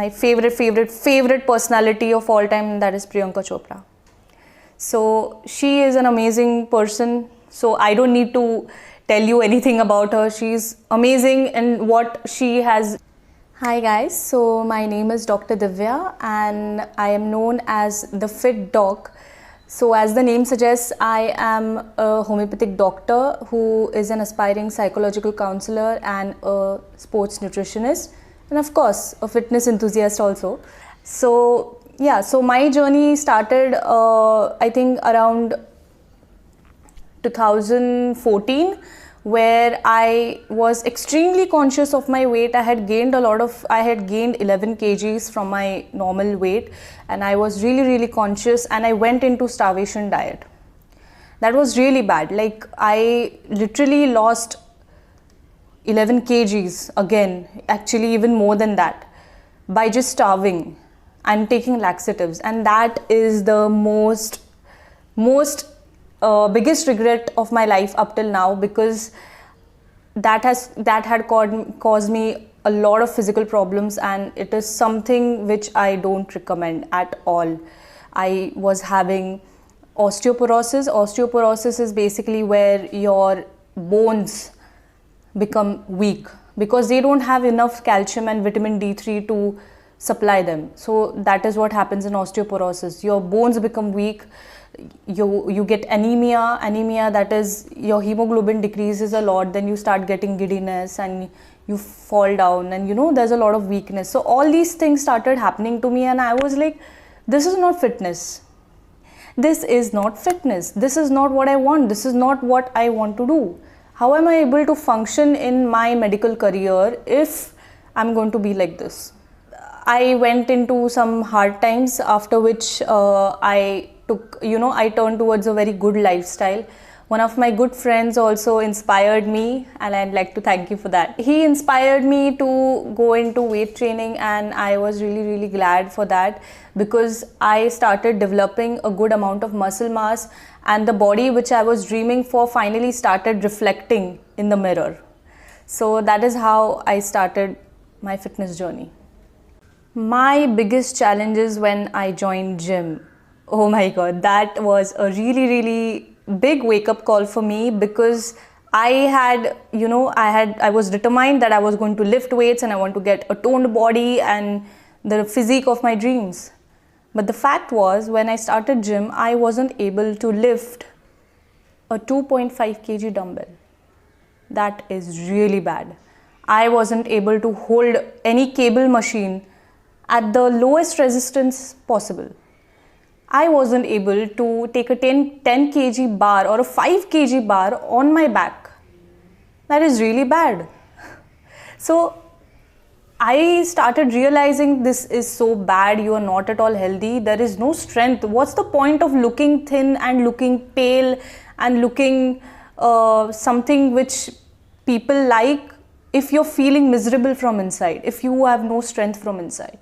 my favorite personality of all time, that is Priyanka Chopra. So she is an amazing person. So I don't need to tell you anything about her. She's amazing in what she has. Hi guys, so my name is Dr. Divya and I am known as the Fit Doc. So as the name suggests, I am a homeopathic doctor who is an aspiring psychological counselor and a sports nutritionist, and of course a fitness enthusiast also. So yeah, so my journey started I think around 2014, where I was extremely conscious of my weight. I had gained 11 kgs from my normal weight, and I was really conscious, and I went into starvation diet. That was really bad. Like, I literally lost 11 kgs again, actually even more than that, by just starving and taking laxatives. And that is the most biggest regret of my life up till now, because that had caused me a lot of physical problems, and it is something which I don't recommend at all. I was having osteoporosis. Osteoporosis is basically where your bones become weak because they don't have enough calcium and vitamin D3 to supply them. So that is what happens in osteoporosis. Your bones become weak. You get anemia, that is, your hemoglobin decreases a lot, then you start getting giddiness and you fall down, and there's a lot of weakness. So all these things started happening to me, and I was like, this is not fitness. This is not fitness. This is not what I want. This is not what I want to do. How am I able to function in my medical career if I'm going to be like this? I went into some hard times, after which I turned towards a very good lifestyle. One of my good friends also inspired me, and I'd like to thank you for that. He inspired me to go into weight training, and I was really glad for that, because I started developing a good amount of muscle mass, and the body which I was dreaming for finally started reflecting in the mirror. So that is how I started my fitness journey. My biggest challenges when I joined gym. Oh my God, that was a really big wake-up call for me, because I was determined that I was going to lift weights and I want to get a toned body and the physique of my dreams. But the fact was, when I started gym, I wasn't able to lift a 2.5 kg dumbbell. That is really bad. I wasn't able to hold any cable machine at the lowest resistance possible. I wasn't able to take a 10 kg bar or a 5 kg bar on my back. That is really bad. So I started realizing this is so bad. You are not at all healthy. There is no strength. What's the point of looking thin and looking pale and looking something which people like if you're feeling miserable from inside, if you have no strength from inside?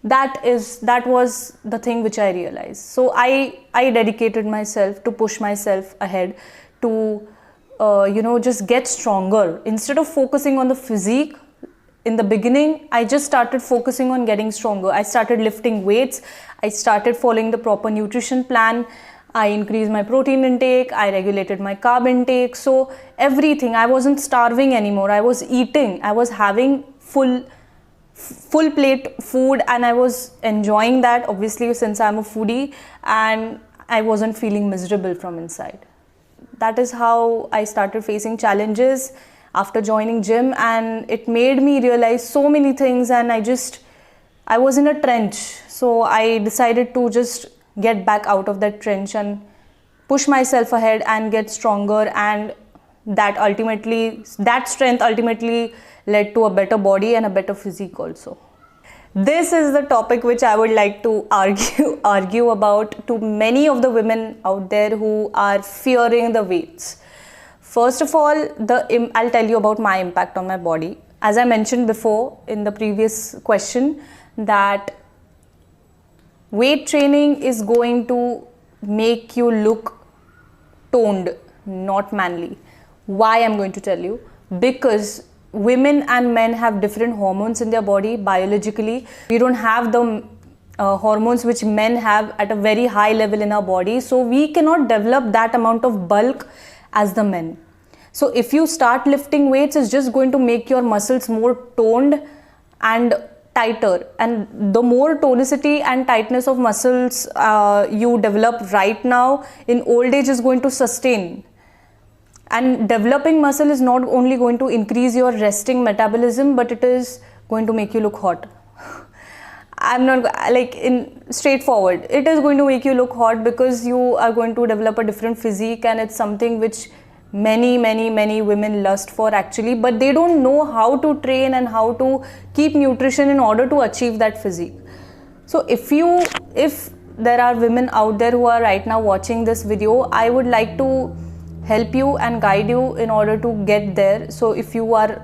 That was the thing which I realized. So I dedicated myself to push myself ahead, to just get stronger. Instead of focusing on the physique, in the beginning, I just started focusing on getting stronger. I started lifting weights. I started following the proper nutrition plan. I increased my protein intake. I regulated my carb intake. So everything, I wasn't starving anymore. I was eating. I was having full plate food, and I was enjoying that, obviously, since I'm a foodie, and I wasn't feeling miserable from inside. That is how I started facing challenges after joining gym, and it made me realize so many things, and I was in a trench. So I decided to just get back out of that trench and push myself ahead and get stronger, and that strength ultimately led to a better body and a better physique also. This is the topic which I would like to argue about to many of the women out there who are fearing the weights. First of all, I'll tell you about my impact on my body. As I mentioned before in the previous question, that weight training is going to make you look toned, not manly. Why? I'm going to tell you. Because women and men have different hormones in their body biologically. We don't have the hormones which men have at a very high level in our body, so we cannot develop that amount of bulk as the men. So if you start lifting weights, it's just going to make your muscles more toned and tighter, and the more tonicity and tightness of muscles you develop right now, in old age is going to sustain. And developing muscle is not only going to increase your resting metabolism, but it is going to make you look hot. I'm not like in straightforward. It is going to make you look hot because you are going to develop a different physique, and it's something which many women lust for actually, but they don't know how to train and how to keep nutrition in order to achieve that physique. So if there are women out there who are right now watching this video, I would like to help you and guide you in order to get there. So if you are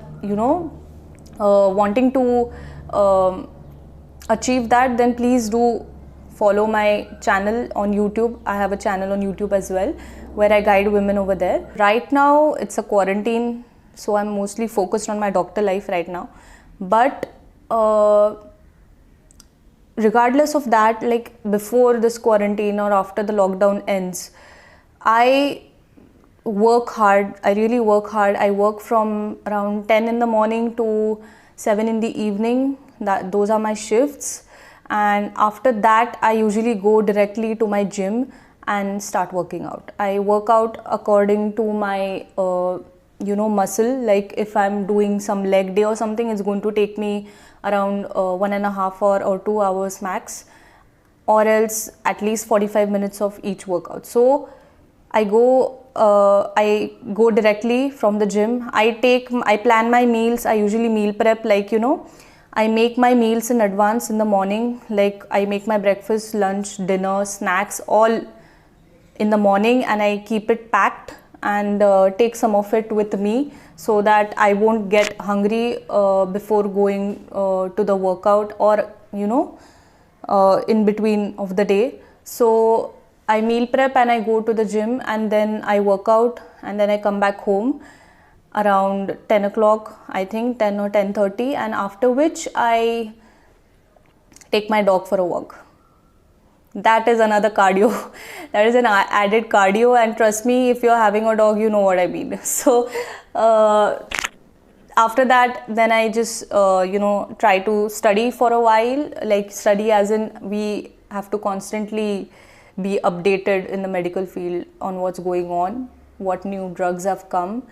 wanting to achieve that, then please do follow my channel on YouTube. I have a channel on YouTube as well where I guide women over there. Right now it's a quarantine, so I'm mostly focused on my doctor life right now. But regardless of that, like before this quarantine or after the lockdown ends, I work hard. I really work hard. I work from around 10 in the morning to 7 in the evening. Those are my shifts. And after that, I usually go directly to my gym and start working out. I work out according to my muscle. Like if I'm doing some leg day or something, it's going to take me around 1.5 hours or 2 hours max, or else at least 45 minutes of each workout. So I go directly from the gym. I plan my meals. I usually meal prep, like I make my meals in advance in the morning. Like I make my breakfast, lunch, dinner, snacks all in the morning, and I keep it packed and take some of it with me so that I won't get hungry before going to the workout or in between of the day. So I meal prep and I go to the gym, and then I work out, and then I come back home around 10 o'clock, I think 10 or 10:30, and after which I take my dog for a walk. That is another cardio. That is an added cardio, and trust me, if you're having a dog, you know what I mean. So after that, then I just try to study for a while. Like study as in we have to constantly be updated in the medical field on what's going on, what new drugs have come.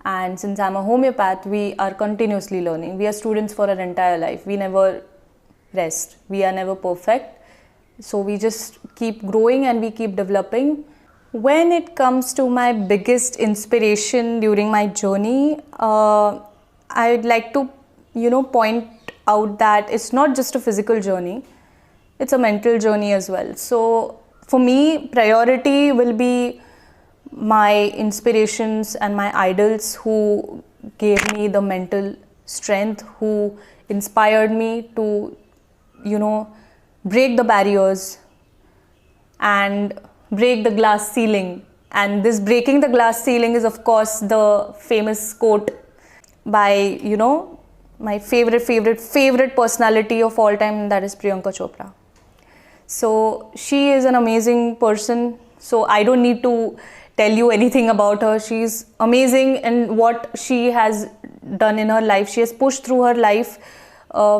And since I'm a homeopath, we are continuously learning. We are students for our entire life. We never rest. We are never perfect. So we just keep growing and we keep developing. When it comes to my biggest inspiration during my journey, I'd like to, point out that it's not just a physical journey. It's a mental journey as well. So for me, priority will be my inspirations and my idols who gave me the mental strength, who inspired me to, break the barriers and break the glass ceiling. And this breaking the glass ceiling is, of course, the famous quote by, my favorite personality of all time, that is Priyanka Chopra. So she is an amazing person. So I don't need to tell you anything about her. She's amazing in what she has done in her life. She has pushed through her life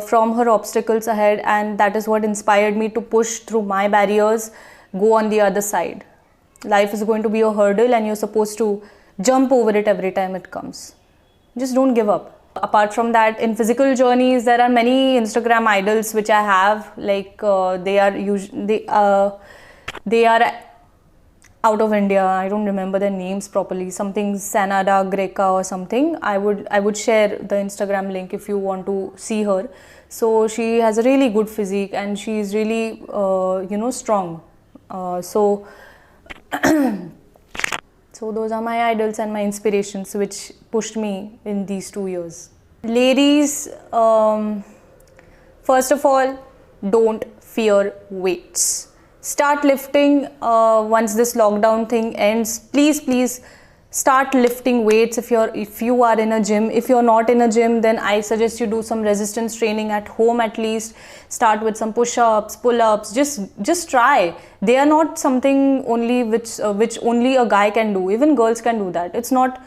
from her obstacles ahead, and that is what inspired me to push through my barriers, go on the other side. Life is going to be a hurdle and you're supposed to jump over it every time it comes. Just don't give up. Apart from that, in physical journeys, there are many Instagram idols which I have. Like they are out of India. I don't remember their names properly. Something Senada Greca or something. I would share the Instagram link if you want to see her. So she has a really good physique and she is really strong. So those are my idols and my inspirations which pushed me in these 2 years. Ladies, first of all, don't fear weights. Start lifting once this lockdown thing ends. Please Start lifting weights if you are in a gym. If you're not in a gym, then I suggest you do some resistance training at home at least. Start with some push-ups, pull-ups. Just try. They are not something only which only a guy can do. Even girls can do that. It's not.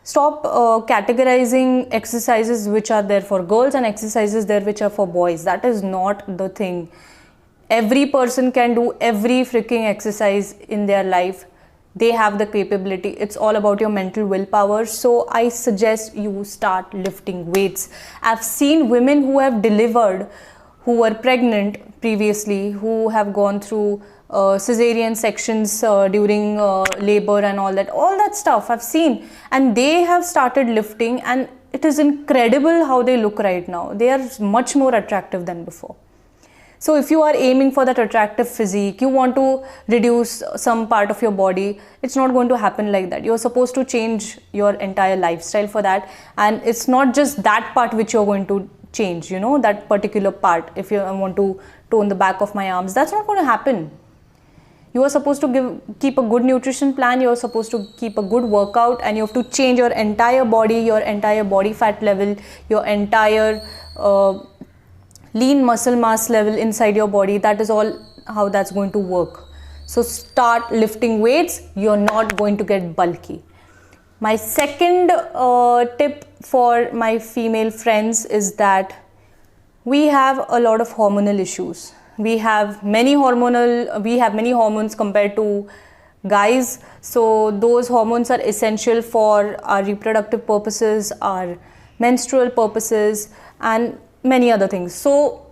Stop categorizing exercises which are there for girls and exercises there which are for boys. That is not the thing. Every person can do every freaking exercise in their life. They have the capability. It's all about your mental willpower. So I suggest you start lifting weights. I've seen women who have delivered, who were pregnant previously, who have gone through cesarean sections during labor and all that stuff I've seen, and they have started lifting, and it is incredible how they look right now. They are much more attractive than before. So if you are aiming for that attractive physique, you want to reduce some part of your body, it's not going to happen like that. You're supposed to change your entire lifestyle for that, and it's not just that part which you're going to change, you know, that particular part. If you want to tone the back of my arms, that's not going to happen. You are supposed to keep a good nutrition plan, you are supposed to keep a good workout, and you have to change your entire body fat level, your entire lean muscle mass level inside your body. That is all how that's going to work. So start lifting weights. You're not going to get bulky. My second tip for my female friends is that we have a lot of hormonal issues. We have many hormones compared to guys. So those hormones are essential for our reproductive purposes, our menstrual purposes, and many other things. So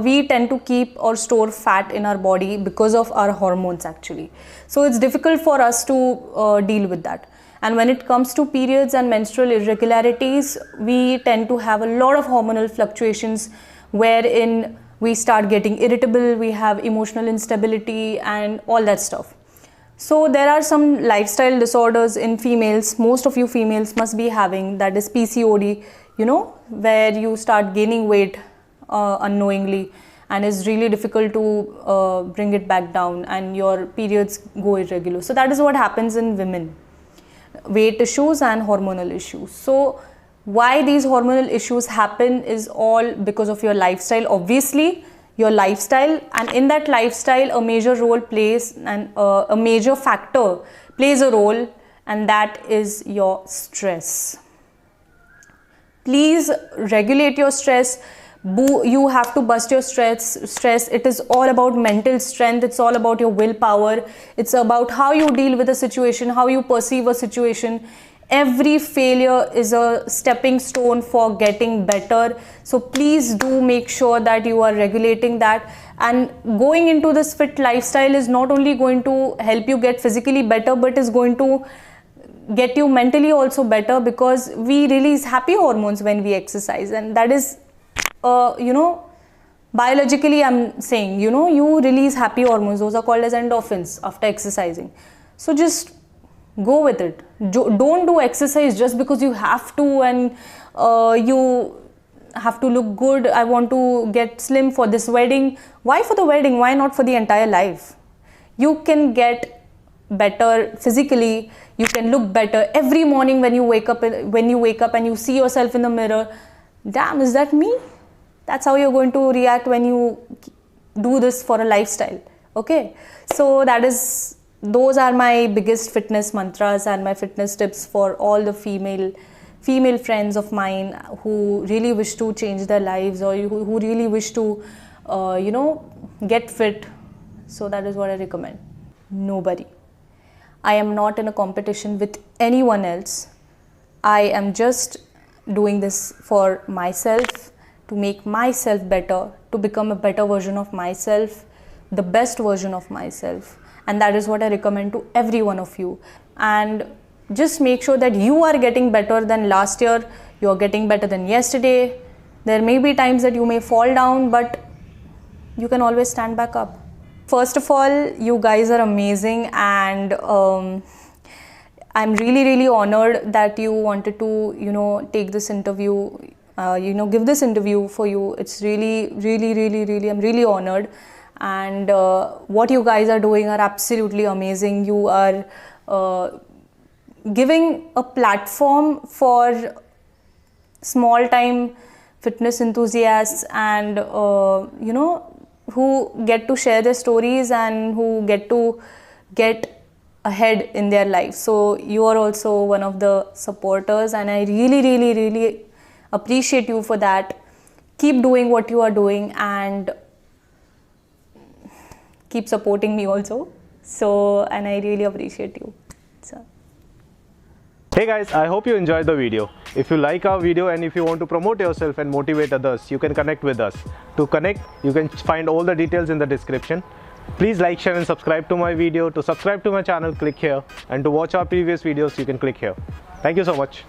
we tend to keep or store fat in our body because of our hormones actually. So it's difficult for us to deal with that. And when it comes to periods and menstrual irregularities, we tend to have a lot of hormonal fluctuations wherein we start getting irritable, we have emotional instability and all that stuff. So there are some lifestyle disorders in females, most of you females must be having, that is PCOD, you know, where you start gaining weight unknowingly, and it's really difficult to bring it back down, and your periods go irregular. So that is what happens in women, weight issues and hormonal issues. So why these hormonal issues happen is all because of your lifestyle. Obviously your lifestyle, and in that lifestyle a major role plays, and a major factor plays a role, and that is your stress. Please regulate your stress. You have to bust your stress. It is all about mental strength. It's all about your willpower. It's about how you deal with a situation, how you perceive a situation. Every failure is a stepping stone for getting better. So please do make sure that you are regulating that. And going into this fit lifestyle is not only going to help you get physically better, but is going to get you mentally also better, because we release happy hormones when we exercise, and that is you know, biologically I'm saying, you know, you release happy hormones. Those are called as endorphins after exercising. So just go with it. Don't do exercise just because you have to, and you have to look good. I want to get slim for this wedding. Why for the wedding? Why not for the entire life? You can get better physically. You can look better every morning when you wake up. When you wake up and you see yourself in the mirror, damn, is that me? That's how you're going to react when you do this for a lifestyle. Okay, so those are my biggest fitness mantras and my fitness tips for all the female friends of mine who really wish to change their lives, or who really wish to you know, get fit. So that is what I recommend. Nobody. I am not in a competition with anyone else. I am just doing this for myself, to make myself better, to become a better version of myself, the best version of myself. And that is what I recommend to every one of you. And just make sure that you are getting better than last year, you are getting better than yesterday. There may be times that you may fall down, but you can always stand back up. First of all, you guys are amazing, and I'm really honored that you wanted to, you know, take this interview, you know, give this interview for you. It's really, I'm really honored. And what you guys are doing are absolutely amazing. You are giving a platform for small time fitness enthusiasts and who get to share their stories and who get to get ahead in their life. So you are also one of the supporters, and I really appreciate you for that. Keep doing what you are doing and keep supporting me also. So, and I really appreciate you. So. Hey guys, I hope you enjoyed the video. If you like our video and if you want to promote yourself and motivate others, you can connect with us. To connect, you can find all the details in the description. Please like, share and subscribe to my video. To subscribe to my channel, click here. And to watch our previous videos, you can click here. Thank you so much.